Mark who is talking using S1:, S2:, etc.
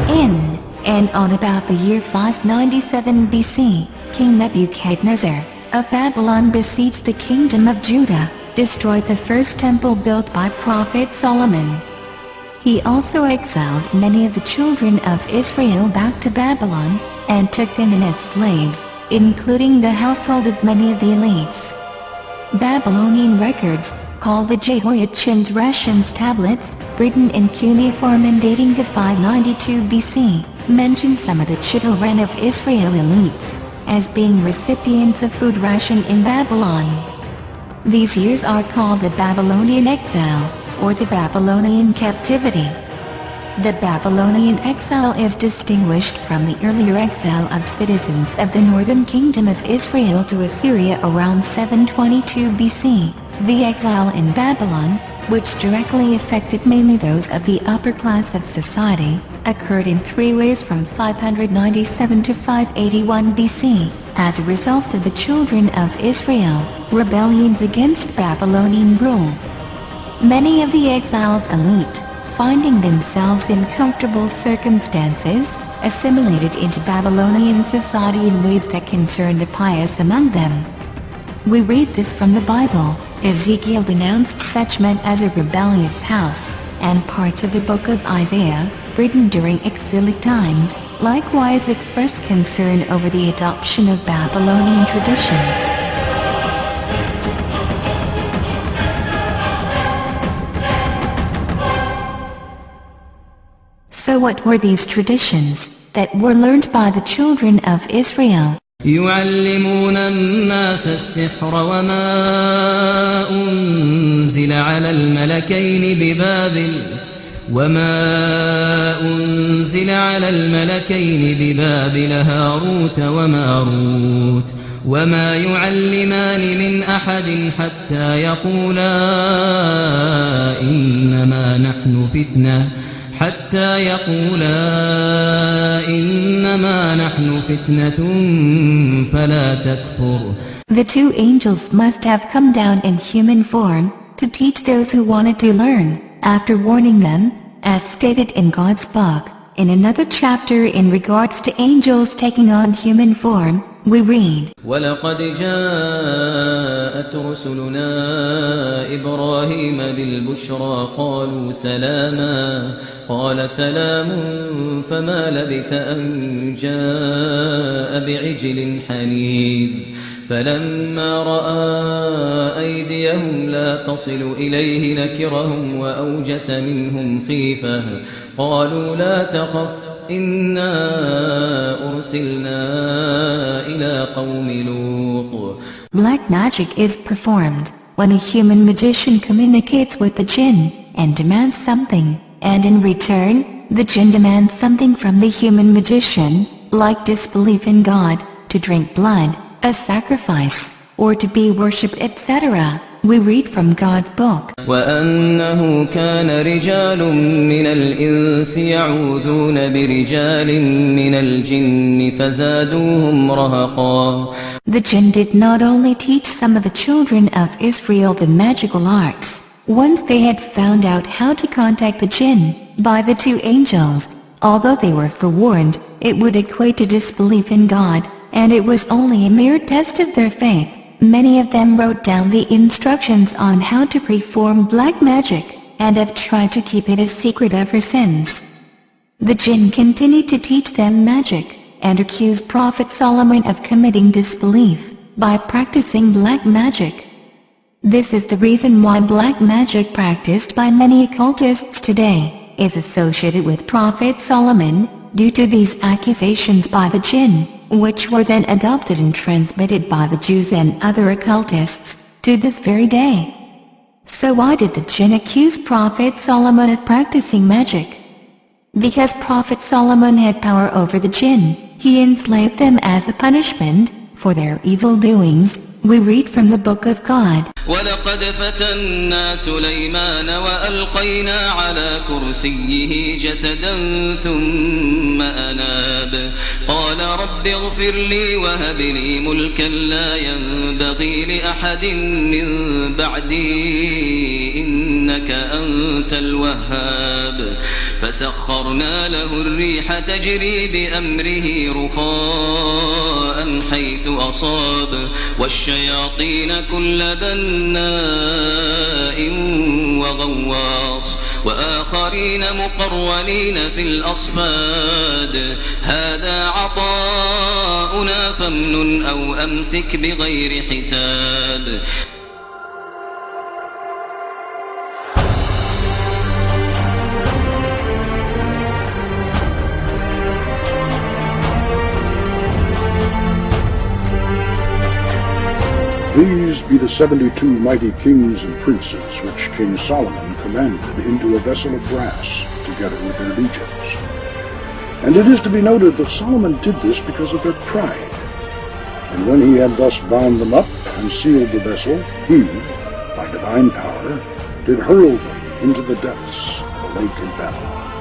S1: In and on about the year 597 BC, King Nebuchadnezzar of Babylon besieged the kingdom of Judah, destroyed the first temple built by Prophet Solomon. He also exiled many of the children of Israel back to Babylon, and took them in as slaves, including the household of many of the elites. Babylonian records, called the Jehoiachin's Rations tablets, written in cuneiform and dating to 592 BC, mention some of the children of Israel elites as being recipients of food ration in Babylon. These years are called the Babylonian exile, or the Babylonian captivity. The Babylonian exile is distinguished from the earlier exile of citizens of the northern kingdom of Israel to Assyria around 722 BC. The exile in Babylon, which directly affected mainly those of the upper class of society, occurred in three ways from 597 to 581 BC, as a result of the children of Israel, rebellions against Babylonian rule. Many of the exiles' elite, finding themselves in comfortable circumstances, assimilated into Babylonian society in ways that concerned the pious among them. We read this from the Bible. Ezekiel denounced such men as a rebellious house, and parts of the book of Isaiah, written during exilic times, likewise express concern over the adoption of Babylonian traditions. So what were these traditions that were learned by the children of Israel?
S2: يعلمون الناس السحر وما أنزل على الملكين ببابل هاروت وماروت وما يعلمان من أحد حتى يقولا إنما نحن فتنة فلا تكفر.
S1: The two angels must have come down in human form to teach those who wanted to learn, after warning them, as stated in God's book. In another chapter in regards to angels taking on human form, we read,
S3: وَلَقَدْ جَاءَتْ رُسُلُنَا إِبْرَاهِيمَ بِالْبُشْرَى قَالُوا سَلَامًا قَالَ سَلَامٌ فَمَا لَبِثَ أَنْ جَاءَ بِعِجْلٍ حَنِيذٍ فَلَمَّا رَأَى أَيْدِيَهُمْ لَا تَصِلُ إِلَيْهِ نَكِرَهُمْ وَأَوْجَسَ مِنْهُمْ خِيفَةً قَالُوا لَا تَخَفْ إِنَّا أُرْسِلْنَا إِلَى قَوْمِ لُوطٍ.
S1: Black magic is performed when a human magician communicates with the jinn and demands something, and in return, the jinn demands something from the human magician, like disbelief in God, to drink blood, a sacrifice, or to be worshipped, etc. We read from God's book.
S3: وَأَنَّهُ كَانَ رِجَالٌ مِّنَ الْإِنسِ يَعُوذُونَ بِرِجَالٍ مِّنَ الْجِنِّ فَزَادُوهُمْ رَهَقًا.
S1: The jinn did not only teach some of the children of Israel the magical arts, once they had found out how to contact the jinn, by the two angels, although they were forewarned, it would equate to disbelief in God, and it was only a mere test of their faith. Many of them wrote down the instructions on how to perform black magic, and have tried to keep it a secret ever since. The jinn continued to teach them magic, and accused Prophet Solomon of committing disbelief, by practicing black magic. This is the reason why black magic practiced by many occultists today, is associated with Prophet Solomon, due to these accusations by the jinn, which were then adopted and transmitted by the Jews and other occultists, to this very day. So why did the jinn accuse Prophet Solomon of practicing magic? Because Prophet Solomon had power over the jinn, he enslaved them as a punishment for their evil doings. We read from the book of God.
S3: وَلَقَدْ فَتَنَّا سُلَيْمَانَ وَأَلْقَيْنَا عَلَى كُرْسِيِّهِ جَسَدًا ثُمَّ أَنَابَ قَالَ رَبِّ اغْفِرْ لِي وَهَبْ لِي مُلْكًا لَا يَنبَغِي لِأَحَدٍ مِّن بَعْدِي إنك أنت الوهاب فسخرنا له الريح تجري بأمره رخاء حيث أصاب والشياطين كل بناء وغواص وآخرين مقرنين في الأصفاد هذا عطاؤنا فامنن أو أمسك بغير حساب
S4: These be the 72 mighty kings and princes which King Solomon commanded into a vessel of brass, together with their legions. And it is to be noted that Solomon did this because of their pride. And when he had thus bound them up and sealed the vessel, he, by divine power, did hurl them into the depths of the lake in Babylon.